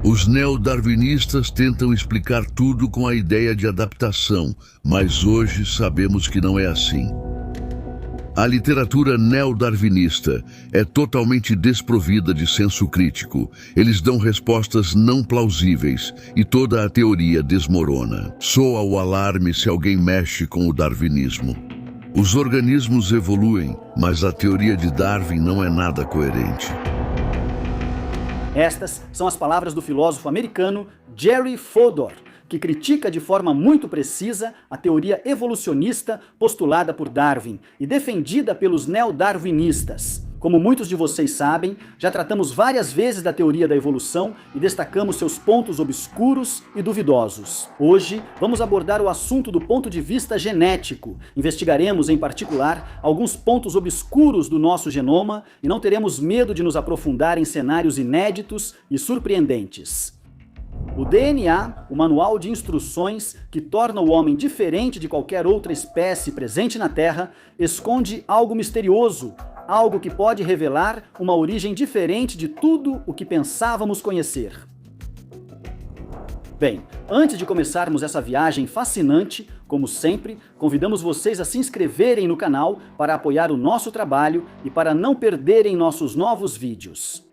Os neodarwinistas tentam explicar tudo com a ideia de adaptação, mas hoje sabemos que não é assim. A literatura neodarwinista é totalmente desprovida de senso crítico. Eles dão respostas não plausíveis e toda a teoria desmorona. Soa o alarme se alguém mexe com o darwinismo. Os organismos evoluem, mas a teoria de Darwin não é nada coerente. Estas são as palavras do filósofo americano Jerry Fodor, que critica de forma muito precisa a teoria evolucionista postulada por Darwin e defendida pelos neodarwinistas. Como muitos de vocês sabem, já tratamos várias vezes da teoria da evolução e destacamos seus pontos obscuros e duvidosos. Hoje, vamos abordar o assunto do ponto de vista genético. Investigaremos, em particular, alguns pontos obscuros do nosso genoma e não teremos medo de nos aprofundar em cenários inéditos e surpreendentes. O DNA, o manual de instruções que torna o homem diferente de qualquer outra espécie presente na Terra, esconde algo misterioso, algo que pode revelar uma origem diferente de tudo o que pensávamos conhecer. Bem, antes de começarmos essa viagem fascinante, como sempre, convidamos vocês a se inscreverem no canal para apoiar o nosso trabalho e para não perderem nossos novos vídeos.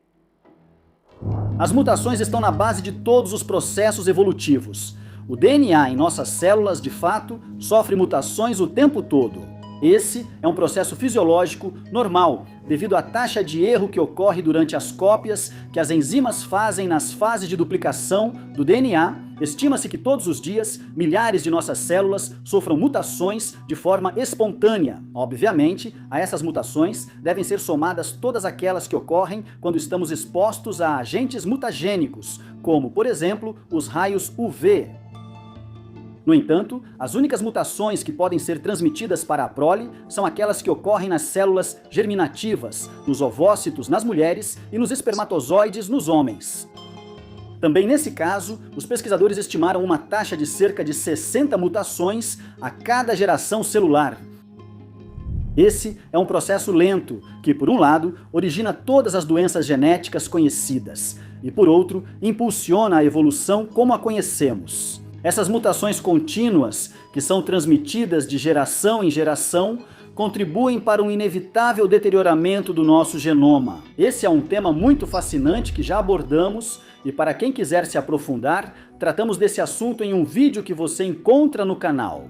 As mutações estão na base de todos os processos evolutivos. O DNA em nossas células, de fato, sofre mutações o tempo todo. Esse é um processo fisiológico normal, devido à taxa de erro que ocorre durante as cópias que as enzimas fazem nas fases de duplicação do DNA. Estima-se que todos os dias, milhares de nossas células sofram mutações de forma espontânea. Obviamente, a essas mutações devem ser somadas todas aquelas que ocorrem quando estamos expostos a agentes mutagênicos, como, por exemplo, os raios UV. No entanto, as únicas mutações que podem ser transmitidas para a prole são aquelas que ocorrem nas células germinativas, nos ovócitos nas mulheres e nos espermatozoides nos homens. Também nesse caso, os pesquisadores estimaram uma taxa de cerca de 60 mutações a cada geração celular. Esse é um processo lento, que por um lado origina todas as doenças genéticas conhecidas, e por outro impulsiona a evolução como a conhecemos. Essas mutações contínuas, que são transmitidas de geração em geração, contribuem para um inevitável deterioramento do nosso genoma. Esse é um tema muito fascinante que já abordamos e para quem quiser se aprofundar, tratamos desse assunto em um vídeo que você encontra no canal.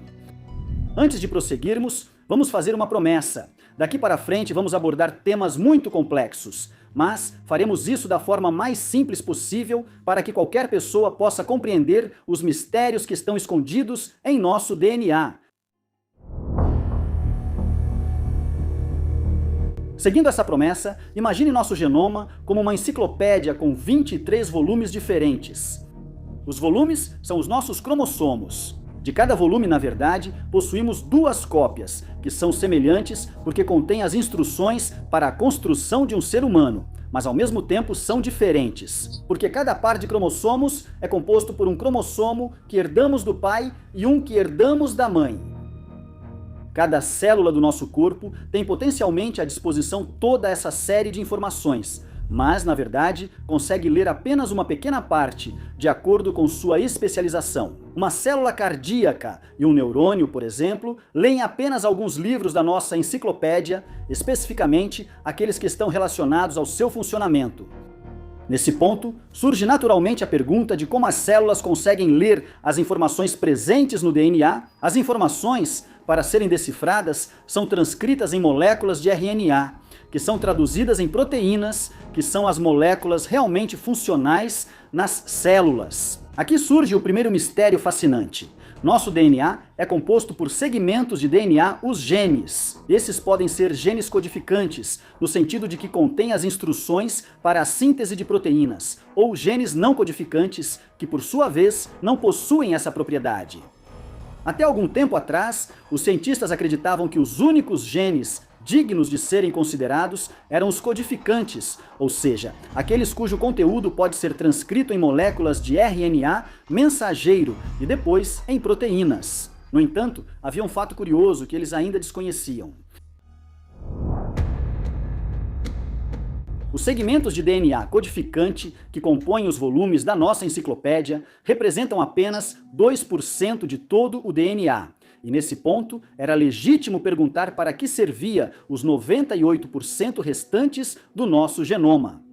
Antes de prosseguirmos, vamos fazer uma promessa. Daqui para frente vamos abordar temas muito complexos, mas faremos isso da forma mais simples possível para que qualquer pessoa possa compreender os mistérios que estão escondidos em nosso DNA. Seguindo essa promessa, imagine nosso genoma como uma enciclopédia com 23 volumes diferentes. Os volumes são os nossos cromossomos. De cada volume, na verdade, possuímos duas cópias, que são semelhantes porque contêm as instruções para a construção de um ser humano, mas ao mesmo tempo são diferentes, porque cada par de cromossomos é composto por um cromossomo que herdamos do pai e um que herdamos da mãe. Cada célula do nosso corpo tem potencialmente à disposição toda essa série de informações, mas, na verdade, consegue ler apenas uma pequena parte, de acordo com sua especialização. Uma célula cardíaca e um neurônio, por exemplo, leem apenas alguns livros da nossa enciclopédia, especificamente aqueles que estão relacionados ao seu funcionamento. Nesse ponto, surge naturalmente a pergunta de como as células conseguem ler as informações presentes no DNA. As informações, para serem decifradas, são transcritas em moléculas de RNA, que são traduzidas em proteínas, que são as moléculas realmente funcionais nas células. Aqui surge o primeiro mistério fascinante. Nosso DNA é composto por segmentos de DNA, os genes. Esses podem ser genes codificantes, no sentido de que contêm as instruções para a síntese de proteínas, ou genes não codificantes, que por sua vez não possuem essa propriedade. Até algum tempo atrás, os cientistas acreditavam que os únicos genes dignos de serem considerados eram os codificantes, ou seja, aqueles cujo conteúdo pode ser transcrito em moléculas de RNA mensageiro e depois em proteínas. No entanto, havia um fato curioso que eles ainda desconheciam. Os segmentos de DNA codificante que compõem os volumes da nossa enciclopédia representam apenas 2% de todo o DNA. E nesse ponto, era legítimo perguntar para que servia os 98% restantes do nosso genoma.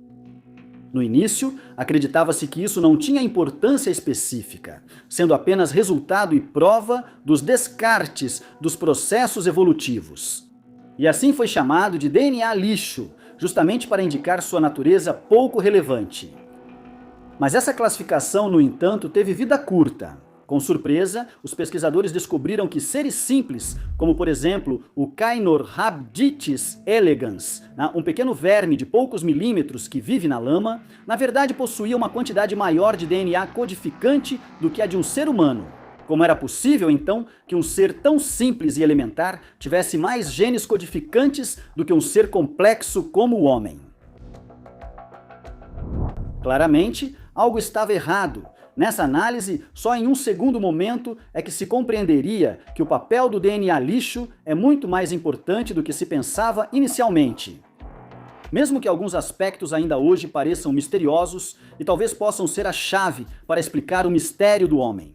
No início, acreditava-se que isso não tinha importância específica, sendo apenas resultado e prova dos descartes dos processos evolutivos. E assim foi chamado de DNA lixo, justamente para indicar sua natureza pouco relevante. Mas essa classificação, no entanto, teve vida curta. Com surpresa, os pesquisadores descobriram que seres simples, como por exemplo o Caenorhabditis elegans, um pequeno verme de poucos milímetros que vive na lama, na verdade possuía uma quantidade maior de DNA codificante do que a de um ser humano. Como era possível, então, que um ser tão simples e elementar tivesse mais genes codificantes do que um ser complexo como o homem? Claramente, algo estava errado. Nessa análise, só em um segundo momento é que se compreenderia que o papel do DNA lixo é muito mais importante do que se pensava inicialmente. Mesmo que alguns aspectos ainda hoje pareçam misteriosos e talvez possam ser a chave para explicar o mistério do homem.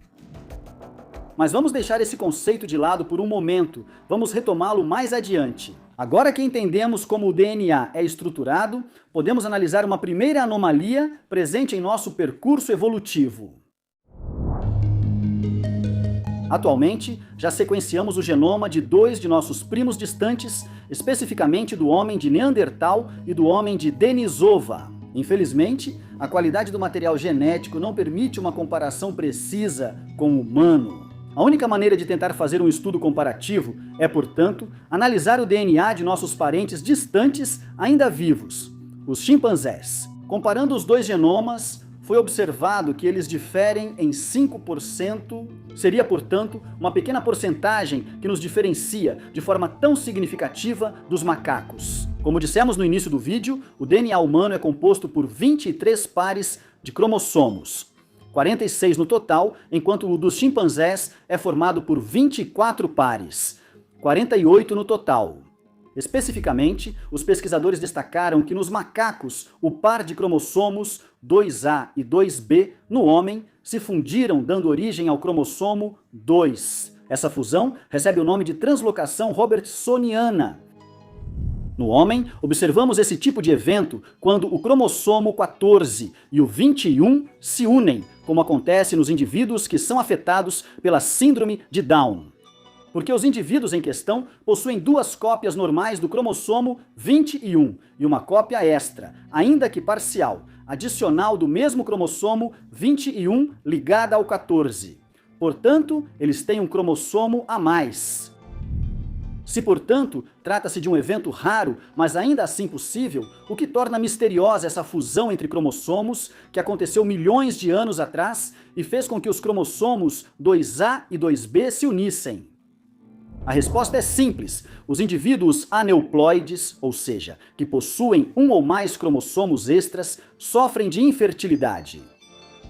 Mas vamos deixar esse conceito de lado por um momento, vamos retomá-lo mais adiante. Agora que entendemos como o DNA é estruturado, podemos analisar uma primeira anomalia presente em nosso percurso evolutivo. Atualmente, já sequenciamos o genoma de 2 de nossos primos distantes, especificamente do homem de Neandertal e do homem de Denisova. Infelizmente, a qualidade do material genético não permite uma comparação precisa com o humano. A única maneira de tentar fazer um estudo comparativo é, portanto, analisar o DNA de nossos parentes distantes ainda vivos, os chimpanzés. Comparando os 2 genomas, foi observado que eles diferem em 5%. Seria, portanto, uma pequena porcentagem que nos diferencia de forma tão significativa dos macacos. Como dissemos no início do vídeo, o DNA humano é composto por 23 pares de cromossomos. 46 no total, enquanto o dos chimpanzés é formado por 24 pares, 48 no total. Especificamente, os pesquisadores destacaram que nos macacos, o par de cromossomos 2A e 2B no homem se fundiram, dando origem ao cromossomo 2. Essa fusão recebe o nome de translocação robertsoniana. No homem, observamos esse tipo de evento quando o cromossomo 14 e o 21 se unem, como acontece nos indivíduos que são afetados pela síndrome de Down. Porque os indivíduos em questão possuem 2 cópias normais do cromossomo 21 e uma cópia extra, ainda que parcial, adicional do mesmo cromossomo 21 ligada ao 14. Portanto, eles têm um cromossomo a mais. Se, portanto, trata-se de um evento raro, mas ainda assim possível, o que torna misteriosa essa fusão entre cromossomos que aconteceu milhões de anos atrás e fez com que os cromossomos 2A e 2B se unissem. A resposta é simples. Os indivíduos aneuploides, ou seja, que possuem um ou mais cromossomos extras, sofrem de infertilidade.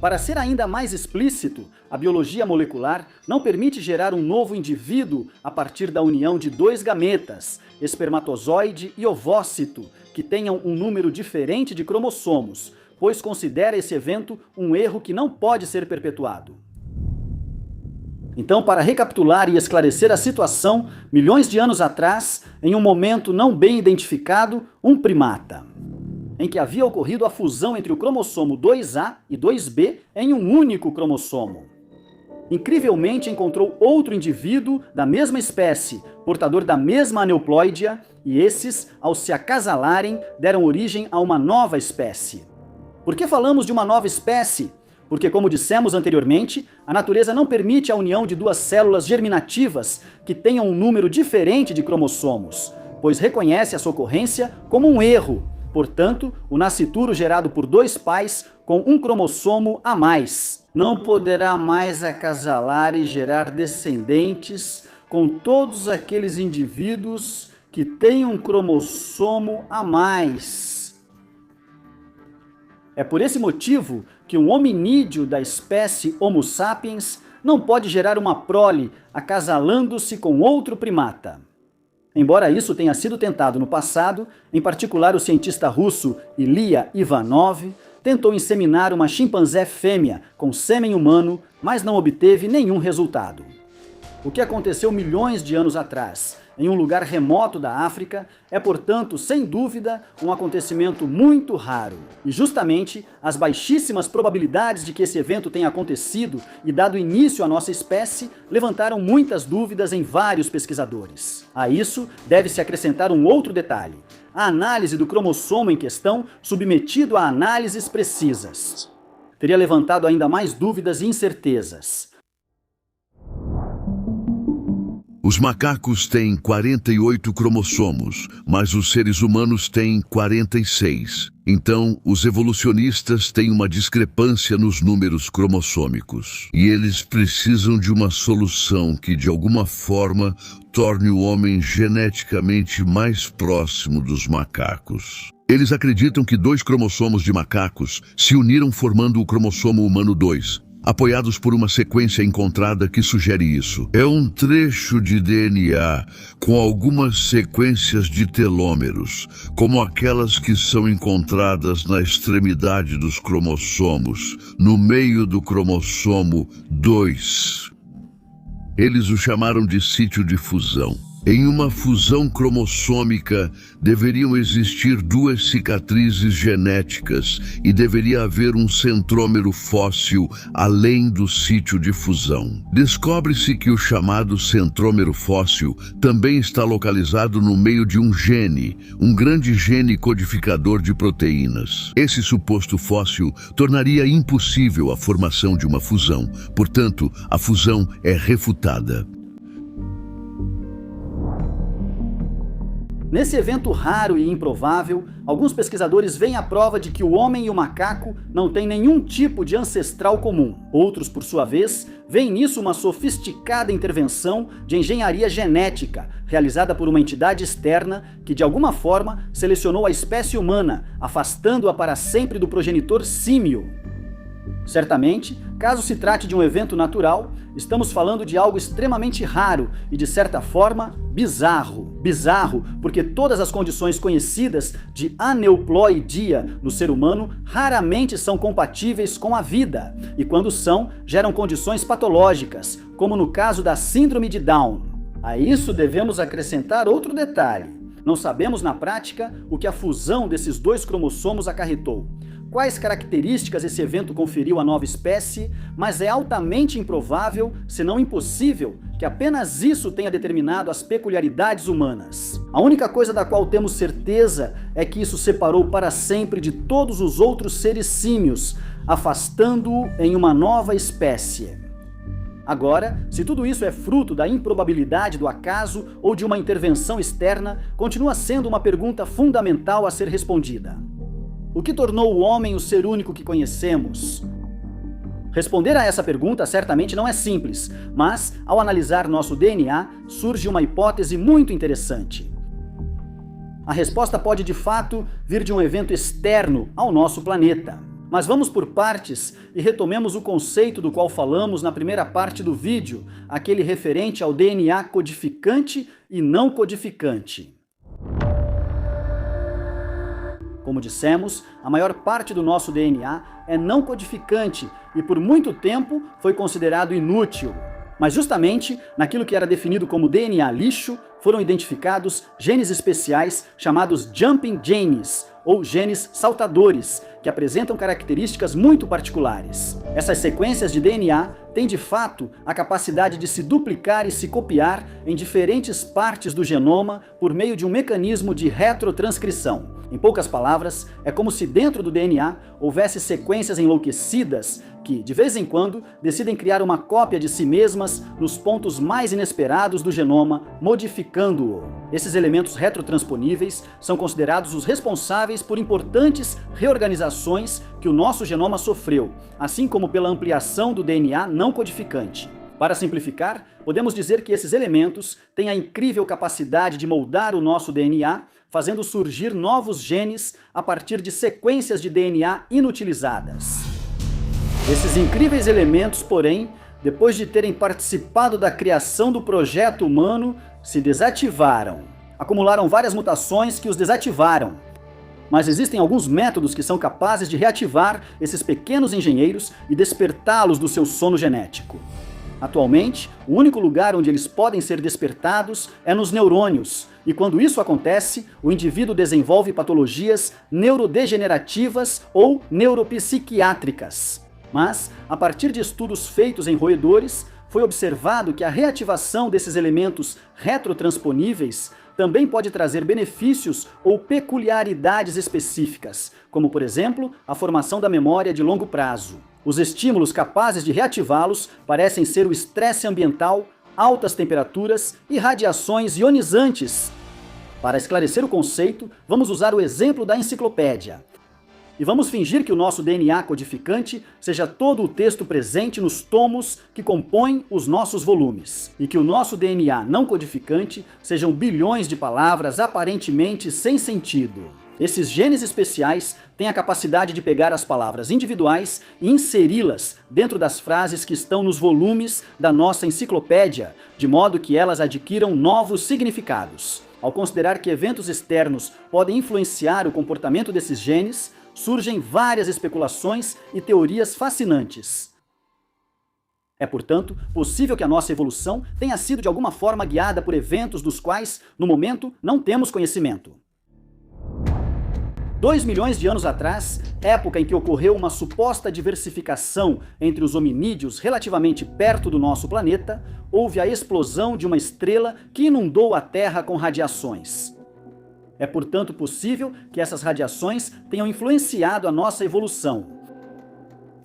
Para ser ainda mais explícito, a biologia molecular não permite gerar um novo indivíduo a partir da união de 2 gametas, espermatozoide e ovócito, que tenham um número diferente de cromossomos, pois considera esse evento um erro que não pode ser perpetuado. Então, para recapitular e esclarecer a situação, milhões de anos atrás, em um momento não bem identificado, um primata, em que havia ocorrido a fusão entre o cromossomo 2A e 2B em um único cromossomo. Incrivelmente encontrou outro indivíduo da mesma espécie, portador da mesma aneuploidia, e esses, ao se acasalarem, deram origem a uma nova espécie. Por que falamos de uma nova espécie? Porque, como dissemos anteriormente, a natureza não permite a união de 2 células germinativas que tenham um número diferente de cromossomos, pois reconhece essa ocorrência como um erro. Portanto, o nascituro gerado por 2 pais com um cromossomo a mais não poderá mais acasalar e gerar descendentes com todos aqueles indivíduos que têm um cromossomo a mais. É por esse motivo que um hominídeo da espécie Homo sapiens não pode gerar uma prole acasalando-se com outro primata. Embora isso tenha sido tentado no passado, em particular o cientista russo Ilya Ivanov tentou inseminar uma chimpanzé fêmea com sêmen humano, mas não obteve nenhum resultado. O que aconteceu milhões de anos atrás, em um lugar remoto da África, é, portanto, sem dúvida, um acontecimento muito raro. E justamente as baixíssimas probabilidades de que esse evento tenha acontecido e dado início à nossa espécie levantaram muitas dúvidas em vários pesquisadores. A isso deve-se acrescentar um outro detalhe: a análise do cromossomo em questão, submetido a análises precisas. Teria levantado ainda mais dúvidas e incertezas. Os macacos têm 48 cromossomos, mas os seres humanos têm 46. Então, os evolucionistas têm uma discrepância nos números cromossômicos. E eles precisam de uma solução que, de alguma forma, torne o homem geneticamente mais próximo dos macacos. Eles acreditam que 2 cromossomos de macacos se uniram formando o cromossomo humano 2. Apoiados por uma sequência encontrada que sugere isso. É um trecho de DNA com algumas sequências de telômeros, como aquelas que são encontradas na extremidade dos cromossomos, no meio do cromossomo 2. Eles o chamaram de sítio de fusão. Em uma fusão cromossômica, deveriam existir 2 cicatrizes genéticas e deveria haver um centrômero fóssil além do sítio de fusão. Descobre-se que o chamado centrômero fóssil também está localizado no meio de um gene, um grande gene codificador de proteínas. Esse suposto fóssil tornaria impossível a formação de uma fusão, portanto, a fusão é refutada. Nesse evento raro e improvável, alguns pesquisadores veem a prova de que o homem e o macaco não têm nenhum tipo de ancestral comum. Outros, por sua vez, veem nisso uma sofisticada intervenção de engenharia genética, realizada por uma entidade externa que, de alguma forma, selecionou a espécie humana, afastando-a para sempre do progenitor símio. Certamente, caso se trate de um evento natural, estamos falando de algo extremamente raro e, de certa forma, bizarro. Bizarro porque todas as condições conhecidas de aneuploidia no ser humano raramente são compatíveis com a vida, e quando são, geram condições patológicas, como no caso da síndrome de Down. A isso devemos acrescentar outro detalhe. Não sabemos na prática o que a fusão desses 2 cromossomos acarretou, quais características esse evento conferiu à nova espécie, mas é altamente improvável, se não impossível, que apenas isso tenha determinado as peculiaridades humanas. A única coisa da qual temos certeza é que isso separou para sempre de todos os outros seres símios, afastando-o em uma nova espécie. Agora, se tudo isso é fruto da improbabilidade do acaso ou de uma intervenção externa, continua sendo uma pergunta fundamental a ser respondida. O que tornou o homem o ser único que conhecemos? Responder a essa pergunta certamente não é simples, mas, ao analisar nosso DNA, surge uma hipótese muito interessante. A resposta pode, de fato, vir de um evento externo ao nosso planeta. Mas vamos por partes e retomemos o conceito do qual falamos na primeira parte do vídeo, aquele referente ao DNA codificante e não codificante. Como dissemos, a maior parte do nosso DNA é não codificante e por muito tempo foi considerado inútil. Mas justamente naquilo que era definido como DNA lixo, foram identificados genes especiais chamados jumping genes, ou genes saltadores, que apresentam características muito particulares. Essas sequências de DNA têm de fato a capacidade de se duplicar e se copiar em diferentes partes do genoma por meio de um mecanismo de retrotranscrição. Em poucas palavras, é como se dentro do DNA houvesse sequências enlouquecidas que, de vez em quando, decidem criar uma cópia de si mesmas nos pontos mais inesperados do genoma, modificando-o. Esses elementos retrotransponíveis são considerados os responsáveis por importantes reorganizações que o nosso genoma sofreu, assim como pela ampliação do DNA não codificante. Para simplificar, podemos dizer que esses elementos têm a incrível capacidade de moldar o nosso DNA, fazendo surgir novos genes a partir de sequências de DNA inutilizadas. Esses incríveis elementos, porém, depois de terem participado da criação do projeto humano, se desativaram. acumularam várias mutações que os desativaram. Mas existem alguns métodos que são capazes de reativar esses pequenos engenheiros e despertá-los do seu sono genético. Atualmente, o único lugar onde eles podem ser despertados é nos neurônios, e quando isso acontece, o indivíduo desenvolve patologias neurodegenerativas ou neuropsiquiátricas. Mas, a partir de estudos feitos em roedores, foi observado que a reativação desses elementos retrotransponíveis também pode trazer benefícios ou peculiaridades específicas, como, por exemplo, a formação da memória de longo prazo. Os estímulos capazes de reativá-los parecem ser o estresse ambiental, altas temperaturas e radiações ionizantes. Para esclarecer o conceito, vamos usar o exemplo da enciclopédia. E vamos fingir que o nosso DNA codificante seja todo o texto presente nos tomos que compõem os nossos volumes. E que o nosso DNA não codificante sejam bilhões de palavras aparentemente sem sentido. Esses genes especiais têm a capacidade de pegar as palavras individuais e inseri-las dentro das frases que estão nos volumes da nossa enciclopédia, de modo que elas adquiram novos significados. Ao considerar que eventos externos podem influenciar o comportamento desses genes, surgem várias especulações e teorias fascinantes. É, portanto, possível que a nossa evolução tenha sido de alguma forma guiada por eventos dos quais, no momento, não temos conhecimento. 2 milhões de anos atrás, época em que ocorreu uma suposta diversificação entre os hominídeos relativamente perto do nosso planeta, houve a explosão de uma estrela que inundou a Terra com radiações. É, portanto, possível que essas radiações tenham influenciado a nossa evolução.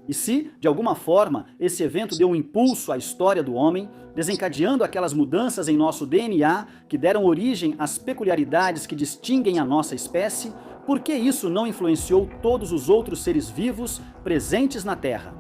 E se, de alguma forma, esse evento deu um impulso à história do homem, desencadeando aquelas mudanças em nosso DNA que deram origem às peculiaridades que distinguem a nossa espécie, por que isso não influenciou todos os outros seres vivos presentes na Terra?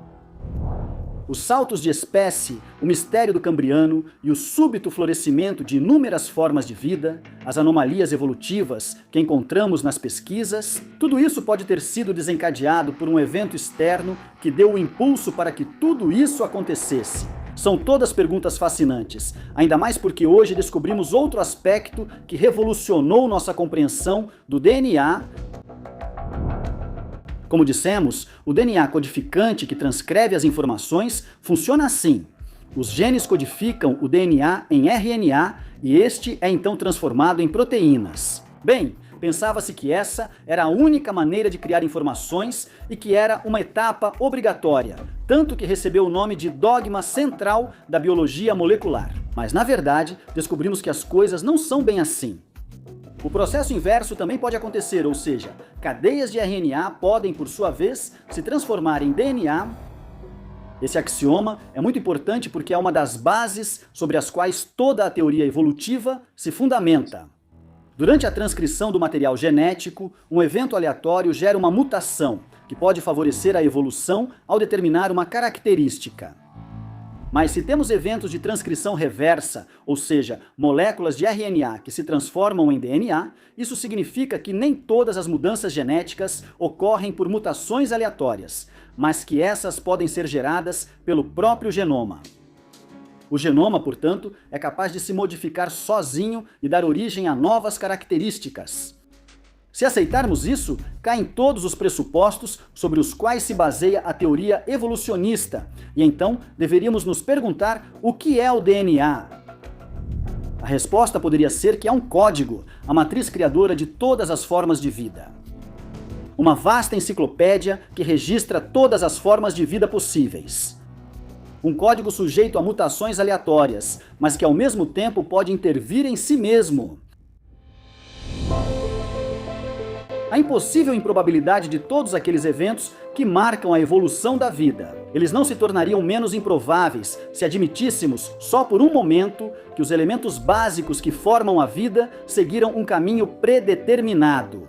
Os saltos de espécie, o mistério do Cambriano e o súbito florescimento de inúmeras formas de vida, as anomalias evolutivas que encontramos nas pesquisas, tudo isso pode ter sido desencadeado por um evento externo que deu o impulso para que tudo isso acontecesse. São todas perguntas fascinantes, ainda mais porque hoje descobrimos outro aspecto que revolucionou nossa compreensão do DNA. Como dissemos, o DNA codificante que transcreve as informações funciona assim. Os genes codificam o DNA em RNA e este é então transformado em proteínas. Bem, pensava-se que essa era a única maneira de criar informações e que era uma etapa obrigatória, tanto que recebeu o nome de dogma central da biologia molecular. Mas, na verdade, descobrimos que as coisas não são bem assim. O processo inverso também pode acontecer, ou seja, cadeias de RNA podem, por sua vez, se transformar em DNA. Esse axioma é muito importante porque é uma das bases sobre as quais toda a teoria evolutiva se fundamenta. Durante a transcrição do material genético, um evento aleatório gera uma mutação, que pode favorecer a evolução ao determinar uma característica. Mas se temos eventos de transcrição reversa, ou seja, moléculas de RNA que se transformam em DNA, isso significa que nem todas as mudanças genéticas ocorrem por mutações aleatórias, mas que essas podem ser geradas pelo próprio genoma. O genoma, portanto, é capaz de se modificar sozinho e dar origem a novas características. Se aceitarmos isso, caem todos os pressupostos sobre os quais se baseia a teoria evolucionista, e então deveríamos nos perguntar o que é o DNA. A resposta poderia ser que é um código, a matriz criadora de todas as formas de vida. Uma vasta enciclopédia que registra todas as formas de vida possíveis. Um código sujeito a mutações aleatórias, mas que ao mesmo tempo pode intervir em si mesmo. A impossível improbabilidade de todos aqueles eventos que marcam a evolução da vida. Eles não se tornariam menos improváveis se admitíssemos, só por um momento, que os elementos básicos que formam a vida seguiram um caminho predeterminado.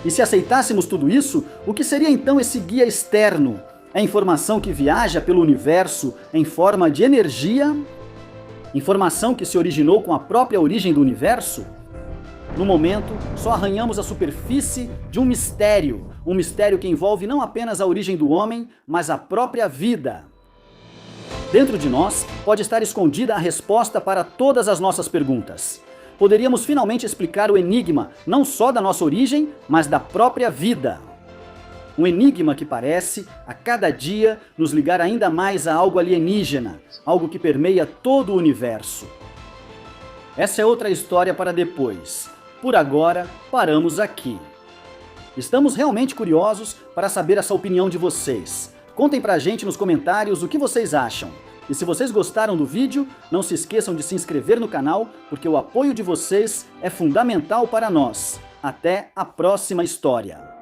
E se aceitássemos tudo isso, o que seria então esse guia externo? É informação que viaja pelo universo em forma de energia? Informação que se originou com a própria origem do universo? No momento, só arranhamos a superfície de um mistério que envolve não apenas a origem do homem, mas a própria vida. Dentro de nós pode estar escondida a resposta para todas as nossas perguntas. poderíamos finalmente explicar o enigma não só da nossa origem, mas da própria vida. Um enigma que parece, a cada dia, nos ligar ainda mais a algo alienígena, algo que permeia todo o universo. Essa é outra história para depois. Por agora, paramos aqui. Estamos realmente curiosos para saber essa opinião de vocês. Contem pra gente nos comentários o que vocês acham. E se vocês gostaram do vídeo, não se esqueçam de se inscrever no canal, porque o apoio de vocês é fundamental para nós. Até a próxima história!